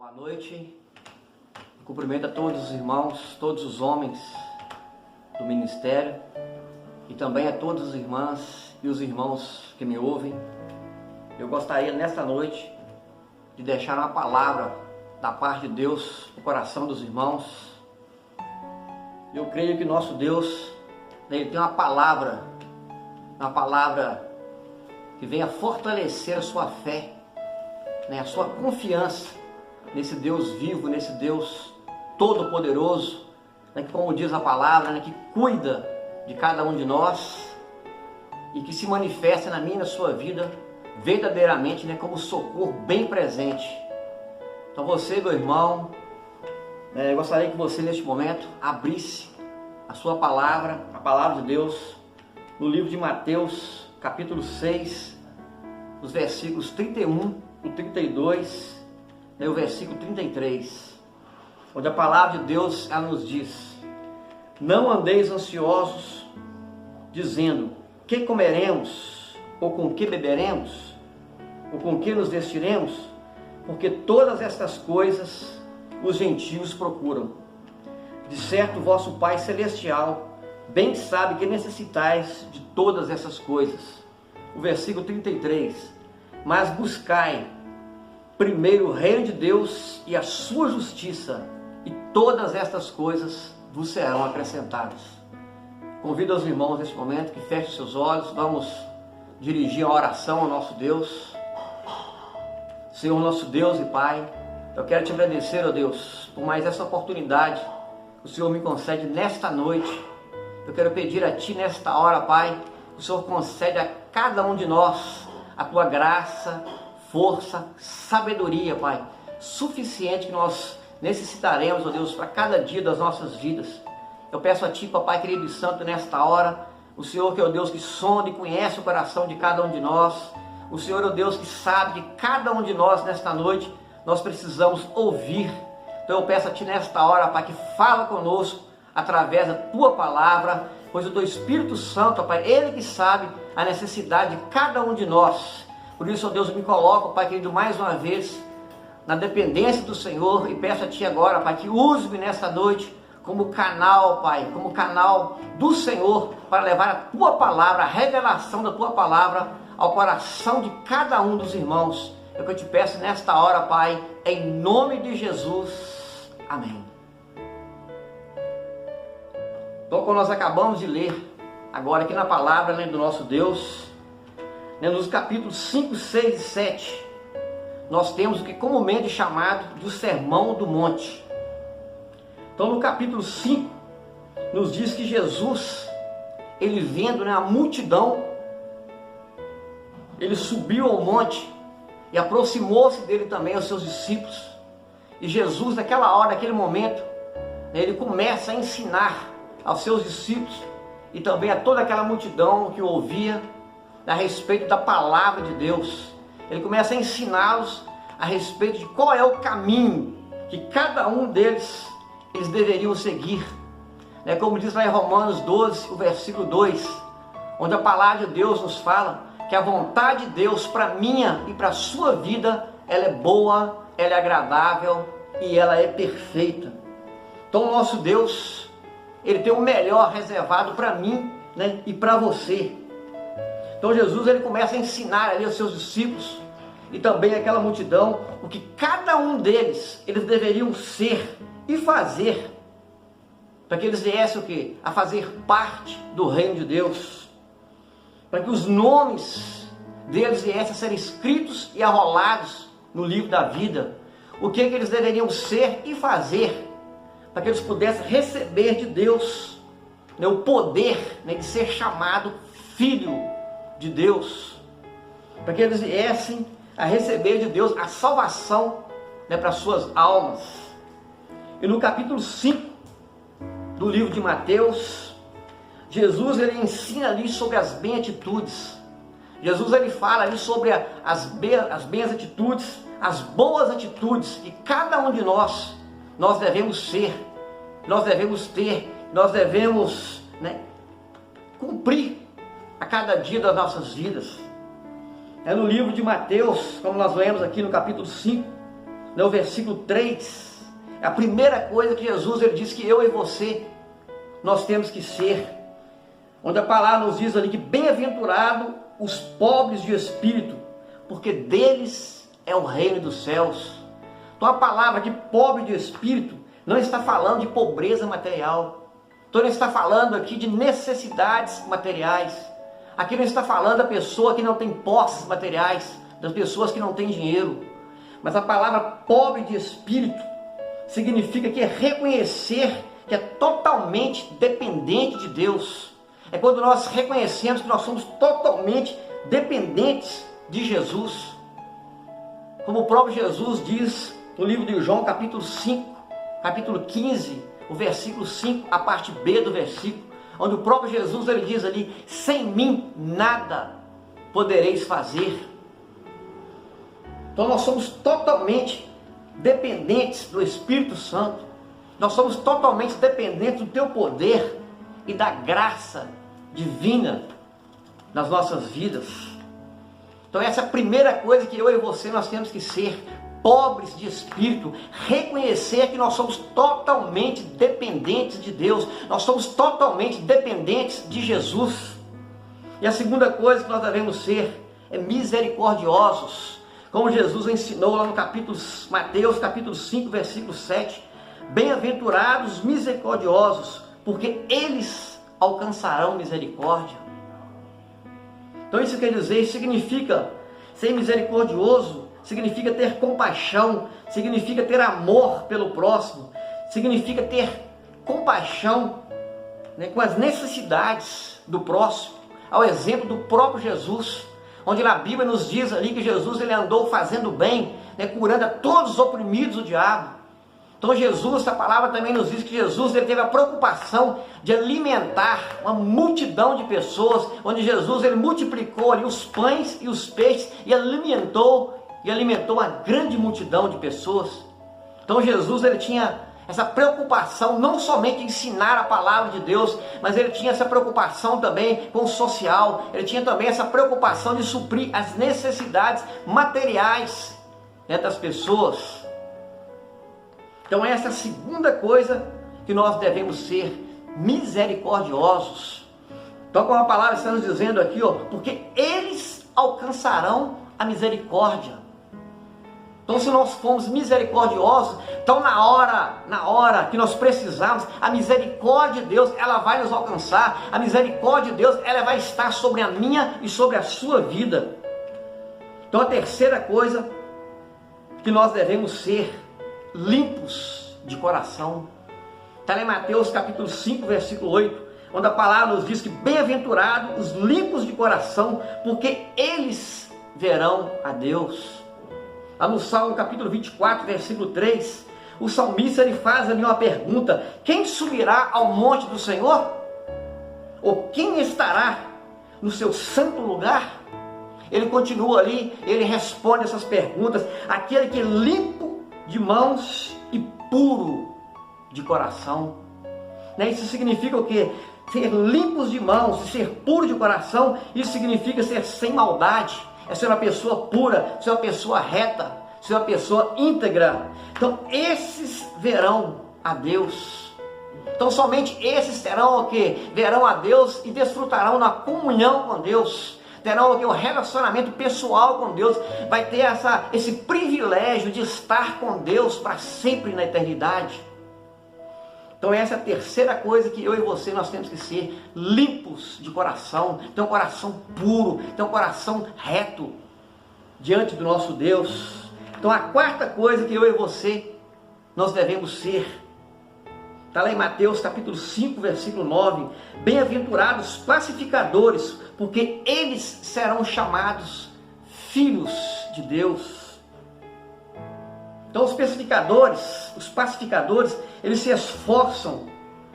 Boa noite, cumprimento a todos os irmãos, todos os homens do ministério e também a todas as irmãs e os irmãos que me ouvem. Eu gostaria nesta noite de deixar uma palavra da parte de Deus no coração dos irmãos. Eu creio que nosso Deus, Ele tem uma palavra que venha fortalecer a sua fé, a sua confiança nesse Deus vivo, nesse Deus todo-poderoso, que, como diz a palavra, que cuida de cada um de nós e que se manifesta na minha e na sua vida verdadeiramente como socorro bem presente. Então você, meu irmão, eu gostaria que você neste momento abrisse a sua palavra, a palavra de Deus, no livro de Mateus, capítulo 6, os versículos 31 e 32, o versículo 33, onde a palavra de Deus ela nos diz: não andeis ansiosos, dizendo, que comeremos, ou com que beberemos, ou com que nos vestiremos, porque todas estas coisas os gentios procuram. De certo, vosso Pai Celestial bem sabe que necessitais de todas essas coisas. O versículo 33, mas buscai primeiro o reino de Deus e a sua justiça, e todas estas coisas vos serão acrescentadas. Convido os irmãos neste momento que fechem seus olhos. Vamos dirigir a oração ao nosso Deus. Senhor, nosso Deus e Pai, eu quero te agradecer, ó Deus, por mais essa oportunidade que o Senhor me concede nesta noite. Eu quero pedir a Ti nesta hora, Pai, que o Senhor concede a cada um de nós a Tua graça, força, sabedoria, Pai, suficiente que nós necessitaremos, ó Deus, para cada dia das nossas vidas. Eu peço a Ti, Papai querido e santo, nesta hora, o Senhor que é o Deus que sonda e conhece o coração de cada um de nós, o Senhor é o Deus que sabe que cada um de nós nesta noite nós precisamos ouvir. Então eu peço a Ti nesta hora, Pai, que fala conosco através da Tua palavra, pois o Teu Espírito Santo, Pai, Ele que sabe a necessidade de cada um de nós. Por isso, ó Deus, me coloco, Pai querido, mais uma vez na dependência do Senhor e peço a Ti agora, Pai, que use-me nesta noite como canal, Pai, como canal do Senhor para levar a Tua palavra, a revelação da Tua palavra ao coração de cada um dos irmãos. É o que eu te peço nesta hora, Pai, em nome de Jesus. Amém. Então, como nós acabamos de ler agora aqui na palavra do nosso Deus, nos capítulos 5, 6 e 7, nós temos o que comumente é chamado de o Sermão do Monte. Então no capítulo 5, nos diz que Jesus, ele vendo a multidão, ele subiu ao monte e aproximou-se dele também aos seus discípulos. E Jesus, naquela hora, naquele momento, ele começa a ensinar aos seus discípulos e também a toda aquela multidão que o ouvia a respeito da palavra de Deus. Ele começa a ensiná-los a respeito de qual é o caminho que cada um deles eles deveriam seguir. Como diz lá em Romanos 12, o versículo 2, onde a palavra de Deus nos fala que a vontade de Deus para minha e para a sua vida, ela é boa, ela é agradável e ela é perfeita. Então o nosso Deus, Ele tem o melhor reservado para mim, e para você. Então Jesus, ele começa a ensinar ali aos seus discípulos e também aquela multidão o que cada um deles eles deveriam ser e fazer para que eles viessem o quê? A fazer parte do reino de Deus, para que os nomes deles viessem a ser escritos e arrolados no livro da vida. O que eles deveriam ser e fazer para que eles pudessem receber de Deus o poder de ser chamado filho de Deus, para que eles viessem a receber de Deus a salvação para suas almas. E no capítulo 5 do livro de Mateus, Jesus ele ensina ali sobre as bem-atitudes. Jesus ele fala ali sobre as bem-atitudes, as boas atitudes que cada um de nós devemos ser, nós devemos ter, nós devemos cumprir a cada dia das nossas vidas. No livro de Mateus, como nós lemos aqui no capítulo 5, no versículo 3, é a primeira coisa que Jesus ele diz que eu e você, nós temos que ser. Onde a palavra nos diz ali que bem-aventurado os pobres de espírito, porque deles é o reino dos céus. Então a palavra de pobre de espírito não está falando de pobreza material. Então não está falando aqui de necessidades materiais. Aqui não está falando da pessoa que não tem posses materiais, das pessoas que não têm dinheiro. Mas a palavra pobre de espírito significa que é reconhecer que é totalmente dependente de Deus. É quando nós reconhecemos que nós somos totalmente dependentes de Jesus. Como o próprio Jesus diz no livro de João, capítulo 5, capítulo 15, o versículo 5, a parte B do versículo, onde o próprio Jesus ele diz ali: sem mim nada podereis fazer. Então nós somos totalmente dependentes do Espírito Santo. Nós somos totalmente dependentes do teu poder e da graça divina nas nossas vidas. Então essa é a primeira coisa que eu e você nós temos que ser: pobres de espírito, reconhecer que nós somos totalmente dependentes de Deus, nós somos totalmente dependentes de Jesus. E a segunda coisa que nós devemos ser é misericordiosos, como Jesus ensinou lá no Mateus capítulo 5, versículo 7, bem-aventurados misericordiosos, porque eles alcançarão misericórdia. Então isso quer dizer, significa ser misericordioso, significa ter compaixão, significa ter amor pelo próximo, significa ter compaixão, com as necessidades do próximo, ao exemplo do próprio Jesus, onde na Bíblia nos diz ali que Jesus ele andou fazendo bem, curando a todos os oprimidos do diabo. Então Jesus, essa palavra também nos diz que Jesus ele teve a preocupação de alimentar uma multidão de pessoas, onde Jesus ele multiplicou ali os pães e os peixes e alimentou uma grande multidão de pessoas. Então Jesus ele tinha essa preocupação não somente de ensinar a palavra de Deus, mas ele tinha essa preocupação também com o social, ele tinha também essa preocupação de suprir as necessidades materiais das pessoas. Então essa é a segunda coisa que nós devemos ser: misericordiosos. Então como a palavra está nos dizendo aqui, porque eles alcançarão a misericórdia. Então se nós formos misericordiosos, então na hora que nós precisarmos, a misericórdia de Deus, ela vai nos alcançar. A misericórdia de Deus, ela vai estar sobre a minha e sobre a sua vida. Então a terceira coisa que nós devemos ser: limpos de coração. Está lá em Mateus capítulo 5, versículo 8, onde a palavra nos diz que bem-aventurados os limpos de coração, porque eles verão a Deus. Lá no Salmo capítulo 24, versículo 3, o salmista ele faz ali uma pergunta: quem subirá ao monte do Senhor? Ou quem estará no seu santo lugar? Ele continua ali, ele responde essas perguntas: aquele que é limpo de mãos e puro de coração. Isso significa o quê? Ser limpos de mãos e ser puro de coração. Isso significa ser sem maldade, é ser uma pessoa pura, ser uma pessoa reta, ser uma pessoa íntegra. Então esses verão a Deus. Então somente esses terão o quê? Verão a Deus e desfrutarão na comunhão com Deus. Terão o relacionamento pessoal com Deus, vai ter esse privilégio de estar com Deus para sempre na eternidade. Então essa é a terceira coisa que eu e você nós temos que ser: limpos de coração, ter um coração puro, ter um coração reto diante do nosso Deus. Então a quarta coisa que eu e você nós devemos ser, está lá em Mateus capítulo 5, versículo 9, bem-aventurados pacificadores, porque eles serão chamados filhos de Deus. Então os pacificadores, eles se esforçam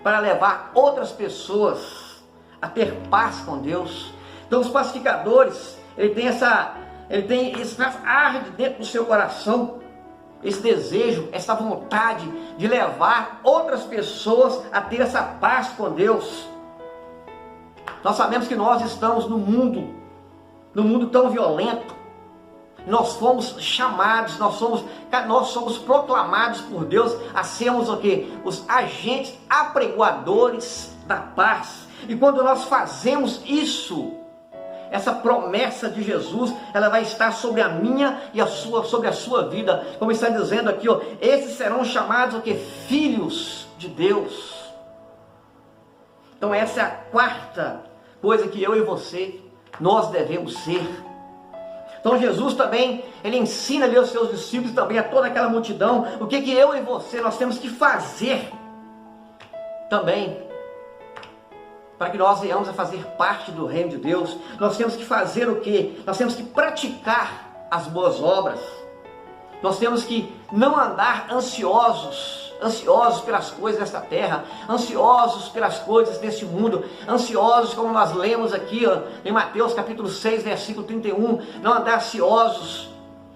para levar outras pessoas a ter paz com Deus. Então os pacificadores, arde dentro do seu coração esse desejo, essa vontade de levar outras pessoas a ter essa paz com Deus. Nós sabemos que nós estamos num mundo tão violento, Nós fomos chamados, nós somos proclamados por Deus a sermos o quê? Os agentes apregoadores da paz. E quando nós fazemos isso, essa promessa de Jesus, ela vai estar sobre a minha e sobre a sua vida. Como está dizendo aqui, ó, esses serão chamados o quê? Filhos de Deus. Então essa é a quarta coisa que eu e você, nós devemos ser. Então Jesus também, ele ensina ali aos seus discípulos e também a toda aquela multidão, o que eu e você, nós temos que fazer também, para que nós venhamos a fazer parte do reino de Deus. Nós temos que fazer o quê? Nós temos que praticar as boas obras. Nós temos que não andar ansiosos pelas coisas desta terra, ansiosos pelas coisas deste mundo, ansiosos como nós lemos aqui, ó, em Mateus capítulo 6, versículo 31, não andar ansiosos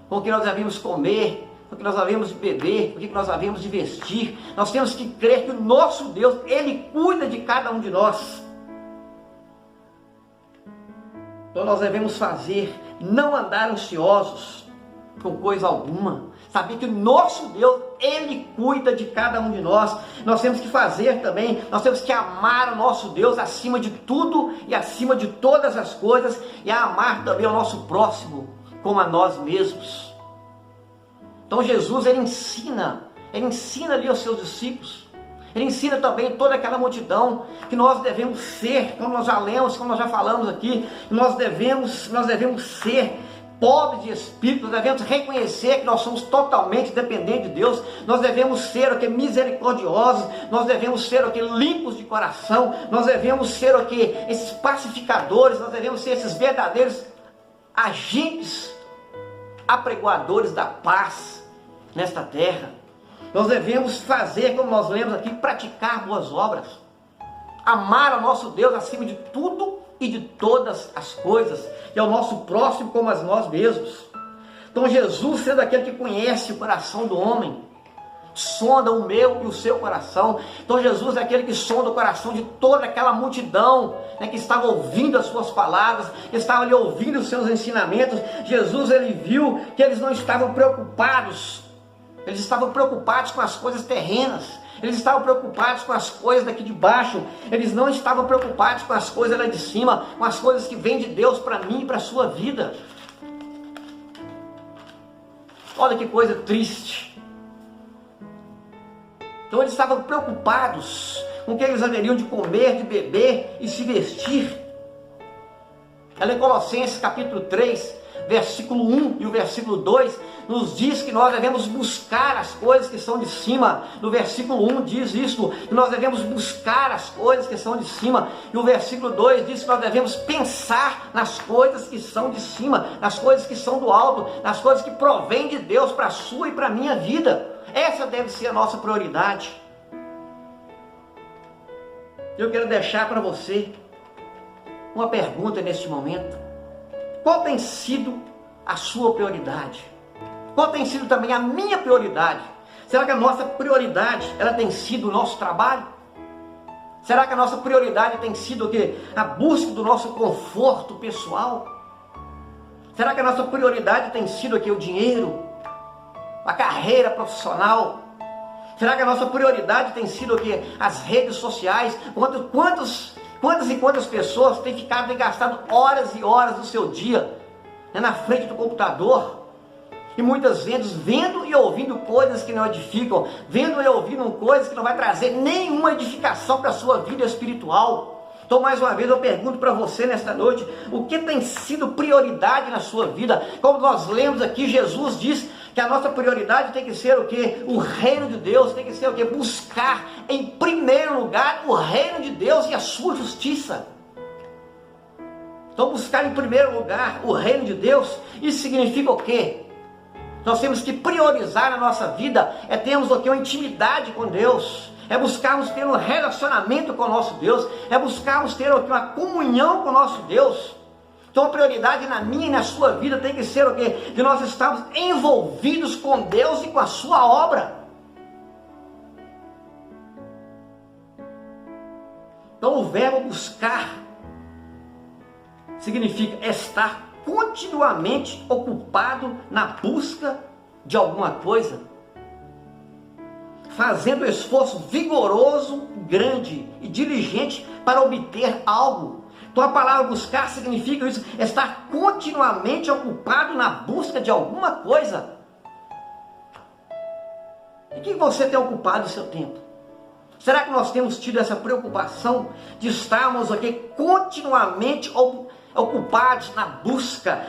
com o que nós havíamos comer, com o que nós havíamos de beber, com o que nós havíamos de vestir. Nós temos que crer que o nosso Deus, Ele cuida de cada um de nós. Então nós devemos não andar ansiosos com coisa alguma. Saber que o nosso Deus, Ele cuida de cada um de nós. Nós temos que fazer também, nós temos que amar o nosso Deus acima de tudo e acima de todas as coisas, e amar também o nosso próximo como a nós mesmos. Então Jesus, ele ensina ali aos seus discípulos, ele ensina também toda aquela multidão que nós devemos ser, como nós já lemos, como nós já falamos aqui, nós devemos ser pobres de espírito. Nós devemos reconhecer que nós somos totalmente dependentes de Deus. Nós devemos ser misericordiosos. Nós devemos ser limpos de coração. Nós devemos ser esses pacificadores. Nós devemos ser esses verdadeiros agentes apregoadores da paz nesta terra. Nós devemos fazer, como nós lemos aqui, praticar boas obras, amar ao nosso Deus acima de tudo e de todas as coisas, e ao nosso próximo como a nós mesmos. Então Jesus, sendo aquele que conhece o coração do homem, sonda o meu e o seu coração. Então Jesus é aquele que sonda o coração de toda aquela multidão, que estava ouvindo as suas palavras, que estava ali ouvindo os seus ensinamentos. Jesus, ele viu que eles não estavam preocupados, eles estavam preocupados com as coisas terrenas, eles estavam preocupados com as coisas daqui de baixo, eles não estavam preocupados com as coisas lá de cima, com as coisas que vêm de Deus para mim e para a sua vida. Olha que coisa triste. Então eles estavam preocupados com o que eles haveriam de comer, de beber e se vestir. Ela em Colossenses capítulo 3, versículo 1 e o versículo 2, nos diz que nós devemos buscar as coisas que são de cima. No versículo 1 diz isso, que nós devemos buscar as coisas que são de cima. E o versículo 2 diz que nós devemos pensar nas coisas que são de cima, nas coisas que são do alto, nas coisas que provêm de Deus para a sua e para a minha vida. Essa deve ser a nossa prioridade. Eu quero deixar para você uma pergunta neste momento. Qual tem sido a sua prioridade? Qual tem sido também a minha prioridade? Será que a nossa prioridade, ela tem sido o nosso trabalho? Será que a nossa prioridade tem sido o quê? A busca do nosso conforto pessoal? Será que a nossa prioridade tem sido o quê? O dinheiro? A carreira profissional? Será que a nossa prioridade tem sido o quê? As redes sociais? Quantas e quantas pessoas têm ficado e gastado horas e horas do seu dia na frente do computador? E muitas vezes vendo e ouvindo coisas que não edificam, vendo e ouvindo coisas que não vai trazer nenhuma edificação para a sua vida espiritual. Então mais uma vez eu pergunto para você nesta noite, o que tem sido prioridade na sua vida? Como nós lemos aqui, Jesus diz que a nossa prioridade tem que ser o quê? O reino de Deus, tem que ser o quê? Buscar em primeiro lugar o reino de Deus e a sua justiça. Então buscar em primeiro lugar o reino de Deus, isso significa o quê? Nós temos que priorizar na nossa vida, termos o quê? Uma intimidade com Deus, buscarmos ter um relacionamento com o nosso Deus, buscarmos ter o quê? Uma comunhão com o nosso Deus. Então a prioridade na minha e na sua vida tem que ser o quê? De nós estarmos envolvidos com Deus e com a sua obra. Então o verbo buscar significa estar continuamente ocupado na busca de alguma coisa, fazendo esforço vigoroso, grande e diligente para obter algo. Então a palavra buscar significa isso, estar continuamente ocupado na busca de alguma coisa. E o que você tem ocupado o seu tempo? Será que nós temos tido essa preocupação de estarmos aqui continuamente ocupados na busca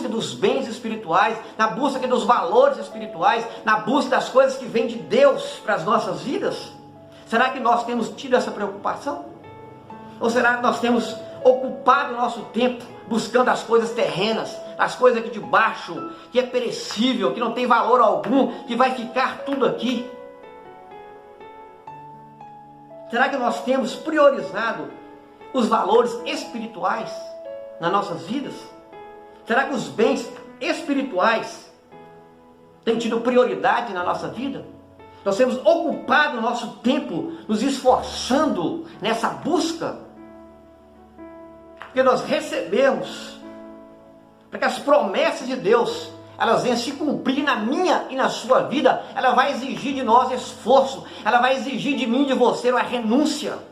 dos bens espirituais, na busca dos valores espirituais, na busca das coisas que vêm de Deus para as nossas vidas? Será que nós temos tido essa preocupação? Ou será que nós temos ocupado o nosso tempo buscando as coisas terrenas, as coisas aqui de baixo, que é perecível, que não tem valor algum, que vai ficar tudo aqui? Será que nós temos priorizado os valores espirituais nas nossas vidas? Será que os bens espirituais têm tido prioridade na nossa vida? Nós temos ocupado o nosso tempo nos esforçando nessa busca? Porque nós recebemos para que as promessas de Deus elas venham se cumprir na minha e na sua vida. Ela vai exigir de nós esforço, ela vai exigir de mim e de você uma renúncia.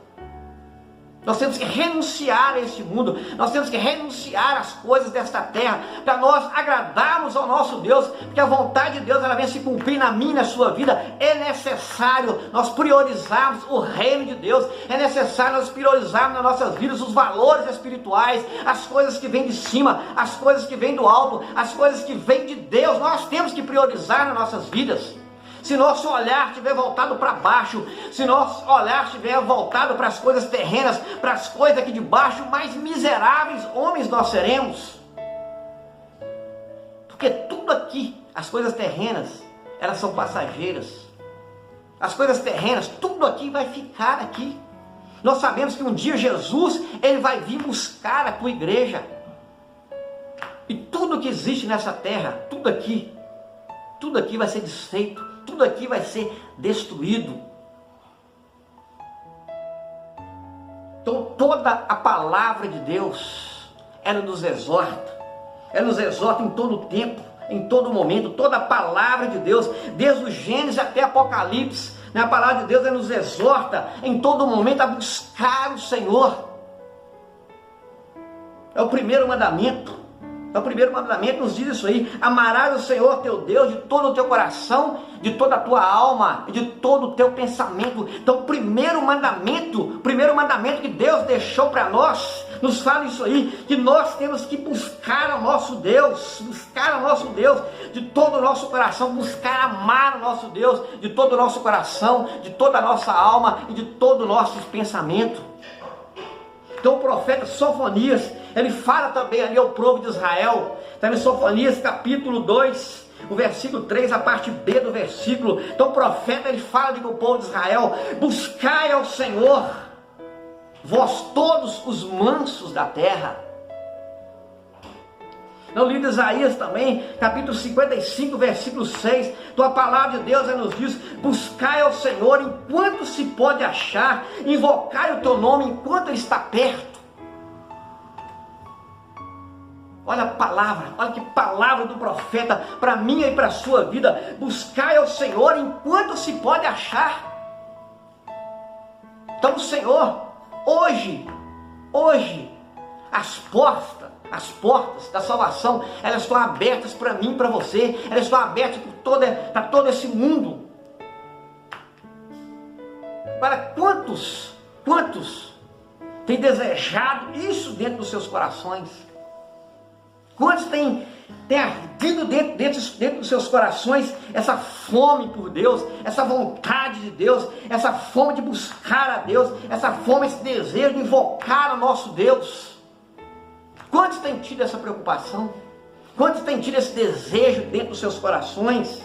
Nós temos que renunciar a este mundo, nós temos que renunciar às coisas desta terra, para nós agradarmos ao nosso Deus, porque a vontade de Deus ela vem se cumprir na minha e na sua vida. É necessário nós priorizarmos o reino de Deus, é necessário nós priorizarmos nas nossas vidas os valores espirituais, as coisas que vêm de cima, as coisas que vêm do alto, as coisas que vêm de Deus. Nós temos que priorizar nas nossas vidas. Se nosso olhar estiver voltado para baixo, se nosso olhar estiver voltado para as coisas terrenas, para as coisas aqui de baixo, mais miseráveis homens nós seremos. Porque tudo aqui, as coisas terrenas, elas são passageiras. As coisas terrenas, tudo aqui vai ficar aqui. Nós sabemos que um dia Jesus, ele vai vir buscar a tua igreja. E tudo que existe nessa terra, tudo aqui vai ser desfeito. Tudo aqui vai ser destruído. Então toda a palavra de Deus, ela nos exorta em todo o tempo, em todo momento. Toda a palavra de Deus, desde o Gênesis até Apocalipse, a palavra de Deus ela nos exorta em todo momento a buscar o Senhor. É o primeiro mandamento. O primeiro mandamento nos diz isso aí: amarás o Senhor teu Deus de todo o teu coração, de toda a tua alma e de todo o teu pensamento. Então o primeiro mandamento que Deus deixou para nós, nos fala isso aí, que nós temos que buscar o nosso Deus, de todo o nosso coração, buscar amar o nosso Deus de todo o nosso coração, de toda a nossa alma e de todo o nosso pensamento. Então o profeta Sofonias, ele fala também ali ao povo de Israel, está em Sofonias capítulo 2, o versículo 3, a parte B do versículo. Então o profeta ele fala com o povo de Israel: buscai ao Senhor, vós todos os mansos da terra. No livro de Isaías também, capítulo 55, versículo 6, então a palavra de Deus nos diz: buscai ao Senhor enquanto se pode achar, invocai o teu nome enquanto ele está perto. Olha a palavra, olha que palavra do profeta para mim e para a sua vida: buscai ao Senhor enquanto se pode achar. Então o Senhor, hoje, as portas da salvação, elas estão abertas para mim e para você, elas estão abertas para todo esse mundo. Para quantos têm desejado isso dentro dos seus corações? Quantos têm ardido dentro dos seus corações essa fome por Deus, essa vontade de Deus, essa fome de buscar a Deus, essa fome, esse desejo de invocar o nosso Deus? Quantos têm tido essa preocupação? Quantos têm tido esse desejo dentro dos seus corações?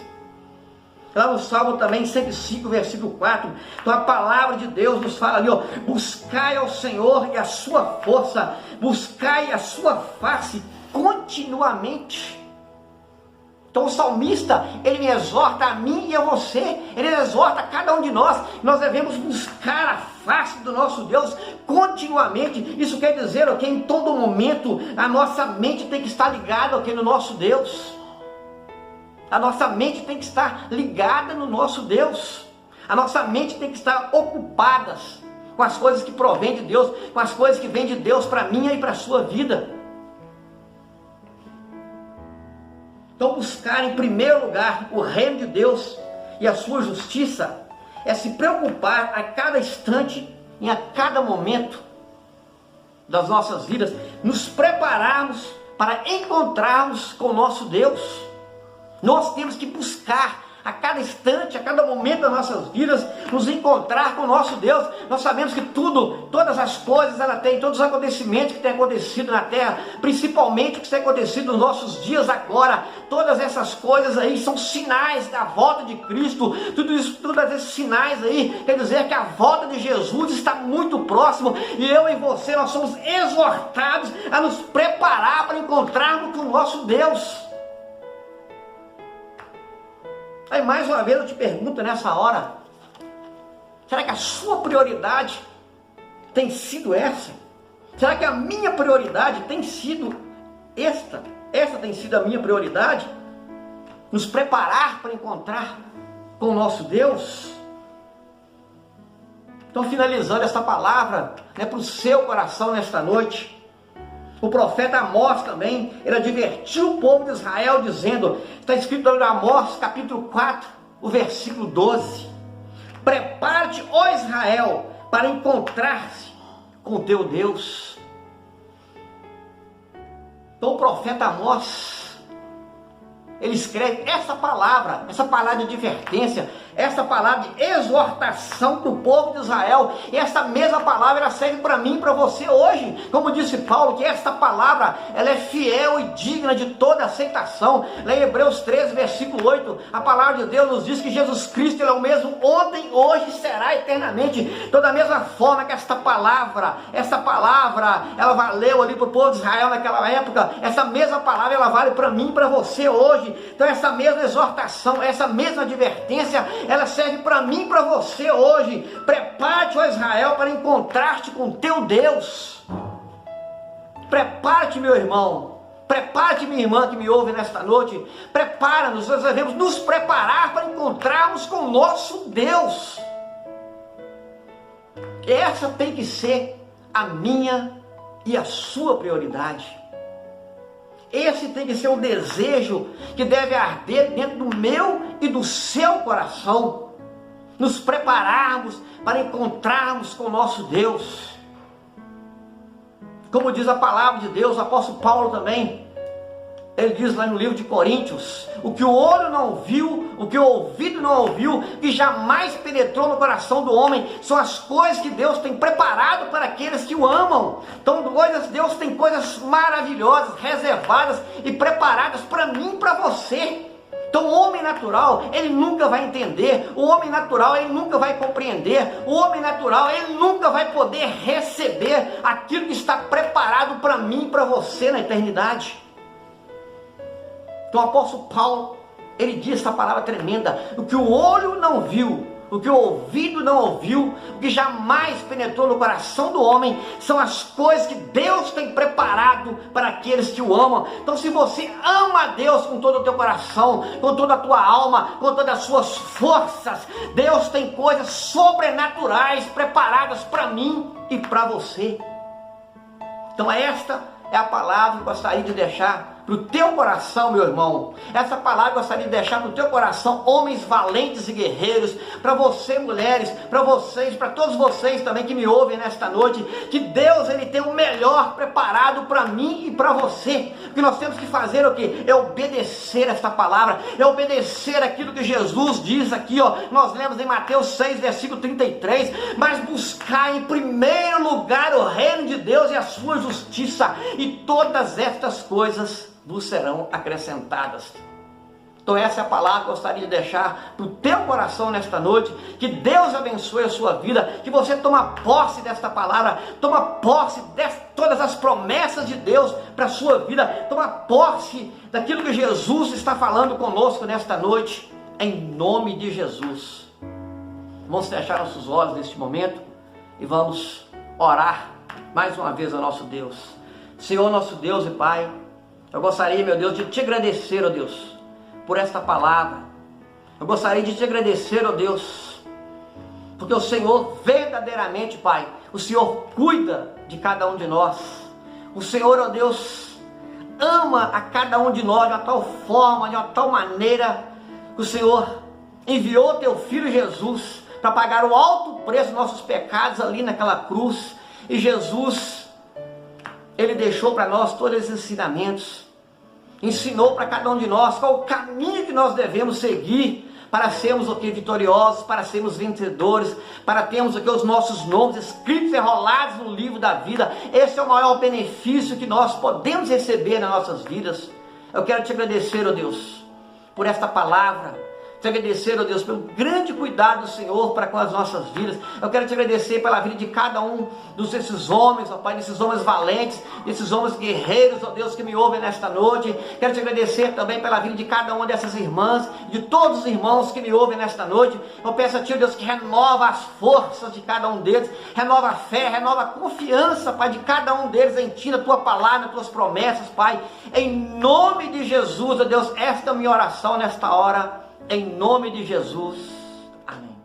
Lá no Salmo também, 105, versículo 4, então a palavra de Deus nos fala ali, ó: buscai ao Senhor e a sua força, buscai a sua face continuamente. Então o salmista, ele me exorta a mim e a você, ele exorta a cada um de nós, nós devemos buscar a face do nosso Deus continuamente. Isso quer dizer que em todo momento a nossa mente tem que estar ligada no nosso Deus. A nossa mente tem que estar ligada no nosso Deus. A nossa mente tem que estar ocupada com as coisas que provém de Deus, com as coisas que vêm de Deus para a minha e para a sua vida. Então buscar em primeiro lugar o reino de Deus e a sua justiça é se preocupar a cada instante, em a cada momento das nossas vidas, nos prepararmos para encontrarmos com o nosso Deus. Nós temos que buscar a cada instante, a cada momento das nossas vidas, nos encontrar com o nosso Deus. Nós sabemos que todas as coisas, todos os acontecimentos que têm acontecido na terra, principalmente o que tem acontecido nos nossos dias agora, todas essas coisas aí são sinais da volta de Cristo. Todos esses sinais aí, quer dizer que a volta de Jesus está muito próximo, e eu e você, nós somos exortados a nos preparar para encontrarmos com o nosso Deus. Aí mais uma vez eu te pergunto nessa hora, será que a sua prioridade tem sido essa? Será que a minha prioridade tem sido esta? Essa tem sido a minha prioridade? Nos preparar para encontrar com o nosso Deus? Então, finalizando essa palavra para o seu coração nesta noite, o profeta Amós também, ele advertiu o povo de Israel dizendo, está escrito em Amós capítulo 4, o versículo 12, prepare-te, ó Israel, para encontrar-se com o teu Deus. Então o profeta Amós, ele escreve essa palavra de advertência, essa palavra de exortação para o povo de Israel. E essa mesma palavra, ela serve para mim e para você hoje. Como disse Paulo, que esta palavra, ela é fiel e digna de toda aceitação. Lá em Hebreus 13, versículo 8, a palavra de Deus nos diz que Jesus Cristo, ele é o mesmo ontem, hoje e será eternamente. Então, da mesma forma que esta palavra, ela valeu ali para o povo de Israel naquela época, essa mesma palavra, ela vale para mim e para você hoje. Então essa mesma exortação, essa mesma advertência, ela serve para mim e para você hoje. Prepare-te, ó Israel, para encontrar-te com teu Deus. Prepare-te, meu irmão. Prepare-te, minha irmã que me ouve nesta noite. Prepara-nos, nós devemos nos preparar para encontrarmos com o nosso Deus. Essa tem que ser a minha e a sua prioridade. Esse tem que ser um desejo que deve arder dentro do meu e do seu coração. Nos prepararmos para encontrarmos com o nosso Deus. Como diz a palavra de Deus, o apóstolo Paulo também, ele diz lá no livro de Coríntios, o que o olho não viu, o que o ouvido não ouviu, que jamais penetrou no coração do homem, são as coisas que Deus tem preparado para aqueles que o amam. Então Deus tem coisas maravilhosas, reservadas e preparadas para mim e para você. Então o homem natural, ele nunca vai entender, o homem natural, ele nunca vai compreender, o homem natural, ele nunca vai poder receber aquilo que está preparado para mim e para você na eternidade. Então o apóstolo Paulo, ele diz essa palavra tremenda, o que o olho não viu, o que o ouvido não ouviu, o que jamais penetrou no coração do homem, são as coisas que Deus tem preparado para aqueles que o amam. Então se você ama a Deus com todo o teu coração, com toda a tua alma, com todas as suas forças, Deus tem coisas sobrenaturais preparadas para mim e para você. Então esta é a palavra que eu gostaria de deixar para o teu coração, meu irmão. Essa palavra eu gostaria de deixar para o teu coração, homens valentes e guerreiros, para você, mulheres, para vocês, para todos vocês também que me ouvem nesta noite, que Deus, ele tem o melhor preparado para mim e para você. O que nós temos que fazer o quê? É obedecer esta palavra, é obedecer aquilo que Jesus diz aqui, nós lemos em Mateus 6, versículo 33, mas buscar em primeiro lugar o reino de Deus e a sua justiça, e todas estas coisas vos serão acrescentadas. Então essa é a palavra que eu gostaria de deixar para o teu coração nesta noite. Que Deus abençoe a sua vida, que você toma posse desta palavra, toma posse desta todas as promessas de Deus para a sua vida. Toma posse daquilo que Jesus está falando conosco nesta noite, em nome de Jesus. Vamos fechar nossos olhos neste momento e vamos orar mais uma vez ao nosso Deus. Senhor, nosso Deus e Pai, eu gostaria, meu Deus, de te agradecer, ó Deus, por esta palavra. Eu gostaria de te agradecer, ó Deus, porque o Senhor verdadeiramente, Pai, o Senhor cuida de cada um de nós. O Senhor, ó Deus, ama a cada um de nós de uma tal forma, de uma tal maneira, que o Senhor enviou teu Filho Jesus para pagar o alto preço dos nossos pecados ali naquela cruz. E Jesus, Ele deixou para nós todos esses ensinamentos, ensinou para cada um de nós qual o caminho que nós devemos seguir para sermos o que? Vitoriosos, para sermos vencedores, para termos o que? Os nossos nomes escritos e enrolados no livro da vida. Esse é o maior benefício que nós podemos receber nas nossas vidas. Eu quero te agradecer, ó Deus, por esta palavra. Te agradecer, ó Deus, pelo grande cuidado do Senhor para com as nossas vidas. Eu quero te agradecer pela vida de cada um desses homens, ó Pai, desses homens valentes, desses homens guerreiros, ó Deus, que me ouvem nesta noite. Quero te agradecer também pela vida de cada uma dessas irmãs, de todos os irmãos que me ouvem nesta noite. Eu peço a Ti, ó Deus, que renova as forças de cada um deles, renova a fé, renova a confiança, Pai, de cada um deles em Ti, na Tua palavra, nas Tuas promessas, Pai. Em nome de Jesus, ó Deus, esta é a minha oração nesta hora. Em nome de Jesus. Amém.